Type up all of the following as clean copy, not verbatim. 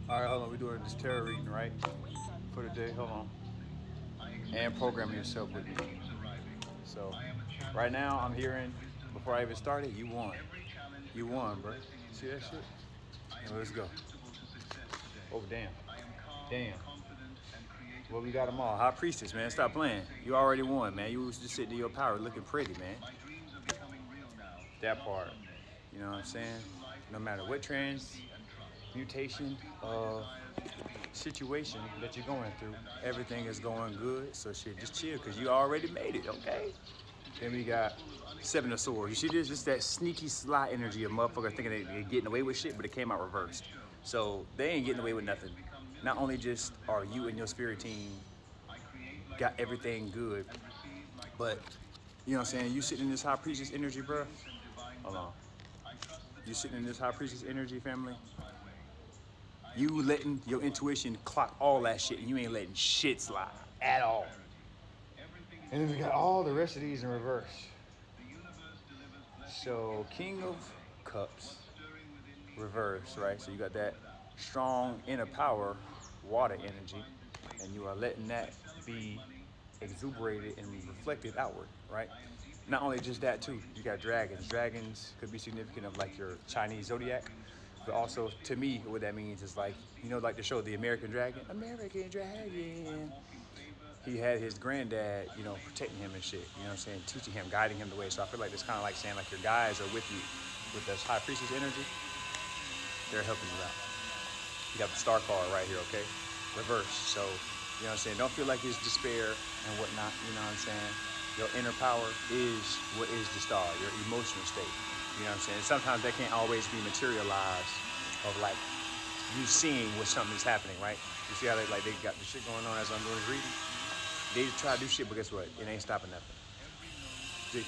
All right, hold on. We're doing this tarot reading, right? For the day. Hold on. And programming yourself with me. So, right now, I'm hearing, before I even started, you won. You won, bro. See that shit? Now let's go. Oh, damn. Damn. Well, we got them all. High Priestess, man. Stop playing. You already won, man. You was just sitting in your power looking pretty, man. That part. You know what I'm saying? No matter what transmutation of situation that you're going through, everything is going good. So shit, just chill, because you already made it, okay? Then we got Seven of Swords. You see this? It's that sneaky, sly energy of motherfuckers thinking they're getting away with shit, but it came out reversed. So they ain't getting away with nothing. Not only just are you and your spirit team got everything good, but you know what I'm saying? You sitting in this high priestess energy, bro. Hold on. You sitting in this high priestess energy, family. You letting your intuition clock all that shit, and you ain't letting shit slide at all. And then we got all the rest of these in reverse. So King of Cups, reverse, right? So you got that strong inner power, water energy, and you are letting that be exuberated and reflected outward, right? Not only just that too, you got dragons. Dragons could be significant of like your Chinese zodiac, but also to me, what that means is like, you know, like the show The American Dragon. American Dragon. He had his granddad, you know, protecting him and shit, you know what I'm saying? Teaching him, guiding him the way. So I feel like it's kind of like saying like your guys are with you with this high priestess energy. They're helping you out. You got the star card right here, okay? Reverse. So, you know what I'm saying? Don't feel like it's despair and whatnot, you know what I'm saying? Your inner power is what is the star, your emotional state. You know what I'm saying? Sometimes that can't always be materialized of like you seeing what something is happening, right? You see how they got the shit going on as I'm doing this reading? They try to do shit, but guess what? It ain't stopping nothing. See?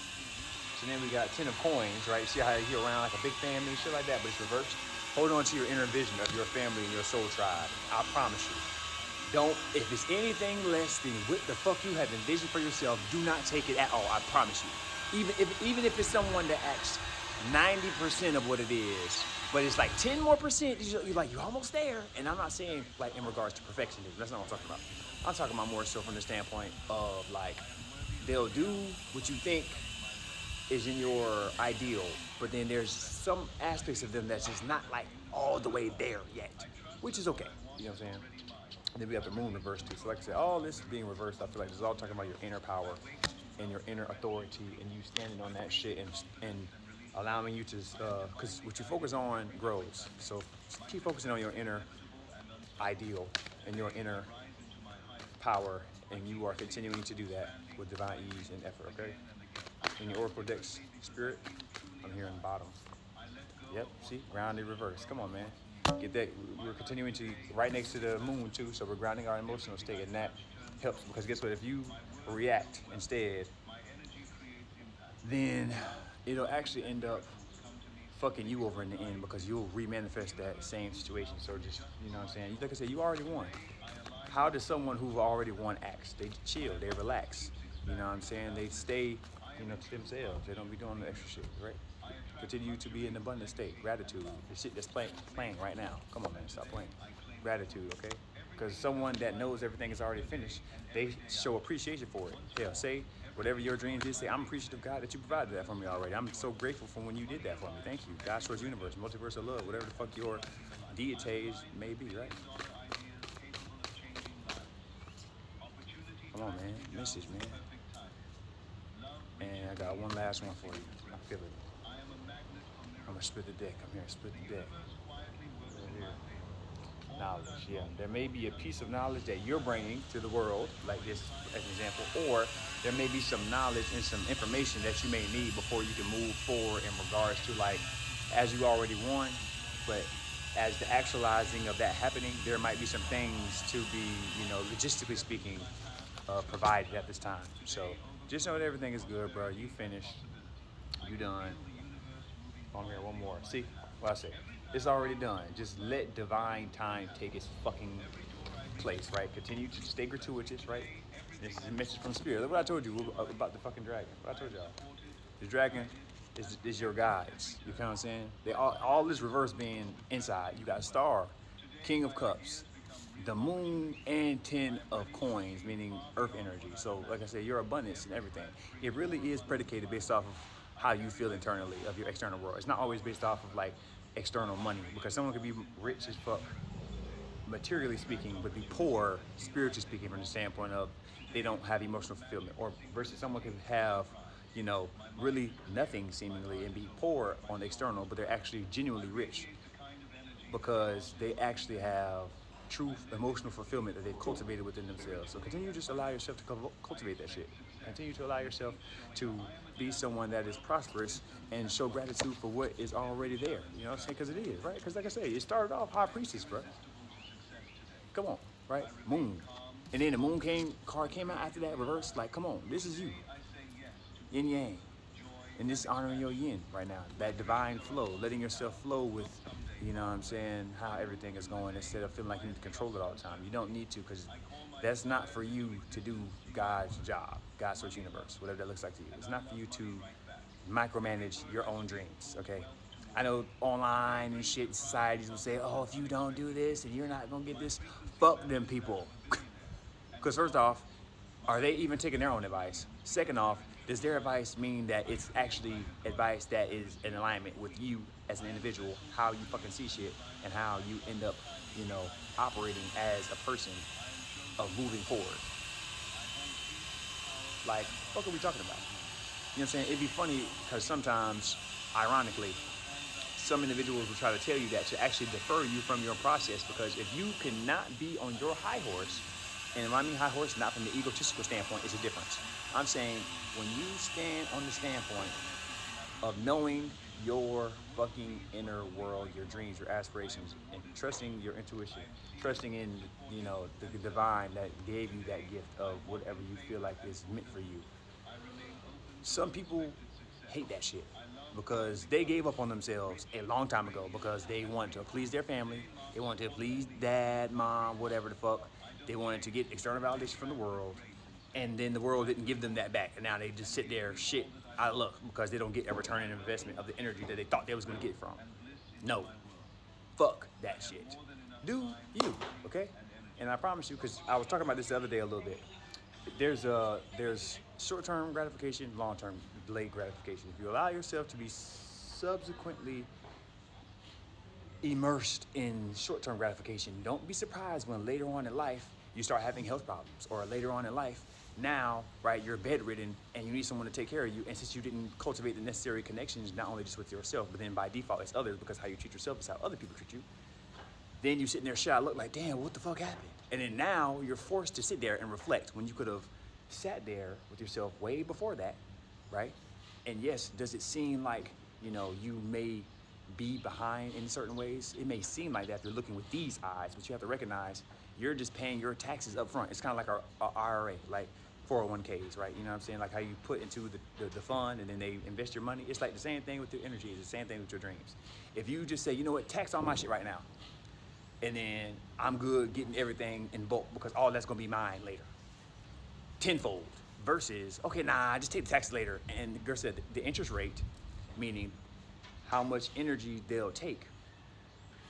So then we got 10 of coins, right? See how you're around like a big family and shit like that, but it's reversed? Hold on to your inner vision of your family and your soul tribe. I promise you. Don't, if it's anything less than what the fuck you have envisioned for yourself, do not take it at all. I promise you. Even if it's someone that acts 90% of what it is, but it's like 10 more percent, you're like, you're almost there. And I'm not saying like in regards to perfectionism. That's not what I'm talking about. I'm talking about more so from the standpoint of like, they'll do what you think is in your ideal, but then there's some aspects of them that's just not like all the way there yet, which is okay. You know what I'm saying? And then we have the moon reversed too. So like I said, all this being reversed, I feel like this is all talking about your inner power and your inner authority and you standing on that shit and allowing you to, because what you focus on grows. So keep focusing on your inner ideal and your inner power, and you are continuing to do that with divine ease and effort, okay? In your oracle deck's spirit, I'm here in the bottom. Yep, see, grounded reverse. Come on, man. Get that. We're continuing to right next to the moon too, so we're grounding our emotional state, and that helps because guess what? If you react instead, then it'll actually end up fucking you over in the end because you'll remanifest that same situation. So just, you know what I'm saying? Like I said, you already won. How does someone who already won act? They chill, they relax. You know what I'm saying? They stay, you know, to themselves. They don't be doing the extra shit, right? Continue to be in an abundant state. Gratitude. The shit that's playing right now. Come on, man, stop playing. Gratitude, okay? Because someone that knows everything is already finished, they show appreciation for it. Hell, say whatever your dreams is, say, I'm appreciative, God, that you provided that for me already. I'm so grateful for when you did that for me. Thank you. God, source, universe, multiverse of love, whatever the fuck your deities may be, right? Come on, man. Message, man. And I got one last one for you. I feel it. I'm gonna split the deck. I'm here to split the deck. Right here. Knowledge, yeah. There may be a piece of knowledge that you're bringing to the world, like this as an example, or there may be some knowledge and some information that you may need before you can move forward in regards to like, as you already won, but as the actualizing of that happening, there might be some things to be, you know, logistically speaking, provided at this time. So just know that everything is good, bro. You finished. You done. I'm here, one more. See what I say? It's already done. Just let divine time take its fucking place, right? Continue to stay gratuitous, right? This is a message from spirit. Look what I told you about the fucking dragon. What I told y'all. The dragon is your guides. You know what I'm saying? They all this reverse being inside. You got a star King of Cups, the moon, and 10 of coins, meaning earth energy. So like I said, your abundance and everything, it really is predicated based off of how you feel internally of your external world. It's not always based off of like external money, because someone could be rich as fuck materially speaking, but be poor spiritually speaking, from the standpoint of they don't have emotional fulfillment. Or versus someone could have, you know, really nothing seemingly and be poor on the external, but they're actually genuinely rich because they actually have true emotional fulfillment that they've cultivated within themselves. So continue to just allow yourself to cultivate that shit. Continue to allow yourself to be someone that is prosperous and show gratitude for what is already there. You know what I'm saying? Because it is, right? Because like I say, it started off high priestess, bro. Come on, right? Moon. And then the moon card came out after that, reverse. Like, come on, this is you. Yin yang. And this honoring your yin right now. That divine flow, letting yourself flow with, you know what I'm saying, how everything is going, instead of feeling like you need to control it all the time. You don't need to, because that's not for you to do God's job, God's source universe, whatever that looks like to you. It's not for you to micromanage your own dreams, okay? I know online and shit, societies will say, oh, if you don't do this and you're not gonna get this, fuck them people. Because first off, are they even taking their own advice? Second off, does their advice mean that it's actually advice that is in alignment with you as an individual, how you fucking see shit, and how you end up, you know, operating as a person of moving forward? Like, what are we talking about? You know what I'm saying? It'd be funny because sometimes, ironically, some individuals will try to tell you that to actually defer you from your process, because if you cannot be on your high horse, and when I mean high horse, not from the egotistical standpoint, it's a difference. I'm saying when you stand on the standpoint of knowing your fucking inner world, your dreams, your aspirations, and trusting your intuition, trusting in, you know, the divine that gave you that gift of whatever you feel like is meant for you. Some people hate that shit because they gave up on themselves a long time ago because they wanted to please their family, they wanted to please dad, mom, whatever the fuck. They wanted to get external validation from the world, and then the world didn't give them that back, and now they just sit there shit out of luck because they don't get a return on investment of the energy that they thought they was gonna get from. No, fuck that shit. Do you, okay? And I promise you, because I was talking about this the other day a little bit. There's short-term gratification, long-term delayed gratification. If you allow yourself to be subsequently immersed in short-term gratification, don't be surprised when later on in life you start having health problems, or later on in life, now, right, you're bedridden and you need someone to take care of you, and since you didn't cultivate the necessary connections, not only just with yourself, but then by default it's others, because how you treat yourself is how other people treat you, then you sitting there shot, look like, damn, what the fuck happened? And then now you're forced to sit there and reflect when you could have sat there with yourself way before that, right? And yes, does it seem like, you know, you may be behind in certain ways? It may seem like that if you're looking with these eyes, but you have to recognize you're just paying your taxes up front. It's kind of like our IRA, like 401ks, right? You know what I'm saying? Like how you put into the fund and then they invest your money. It's like the same thing with your energy. It's the same thing with your dreams. If you just say, you know what, tax all my shit right now, and then I'm good getting everything in bulk because all that's gonna be mine later, tenfold, versus, okay, nah, just take the tax later. And the girl said the interest rate, meaning how much energy they'll take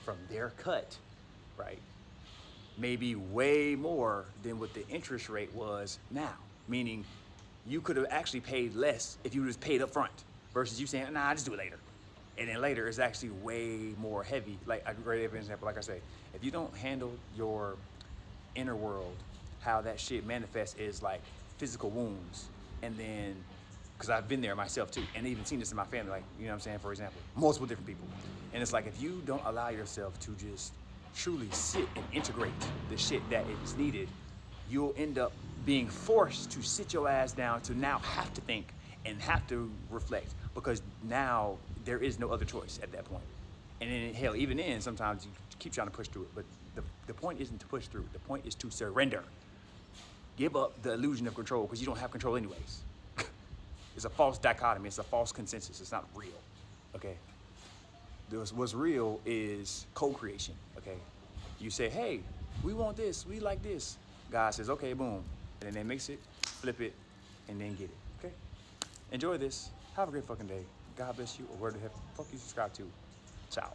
from their cut, right, may be way more than what the interest rate was now. Meaning you could have actually paid less if you just paid up front, versus you saying, nah, just do it later. And then later is actually way more heavy. Like a great example, like I say, if you don't handle your inner world, how that shit manifests is like physical wounds. And then, because I've been there myself too, and even seen this in my family, like, you know what I'm saying, for example, multiple different people. And it's like, if you don't allow yourself to just truly sit and integrate the shit that is needed, you'll end up being forced to sit your ass down to now have to think and have to reflect, because now there is no other choice at that point. And then, hell, even then, sometimes you keep trying to push through it, but the point isn't to push through. The point is to surrender. Give up the illusion of control, because you don't have control anyways. It's a false dichotomy. It's a false consensus. It's not real, okay? What's real is co-creation, okay? You say, hey, we want this, we like this. God says, okay, boom. And then they mix it, flip it, and then get it, okay? Enjoy this. Have a great fucking day. God bless you, or where the fuck you subscribe to. Ciao.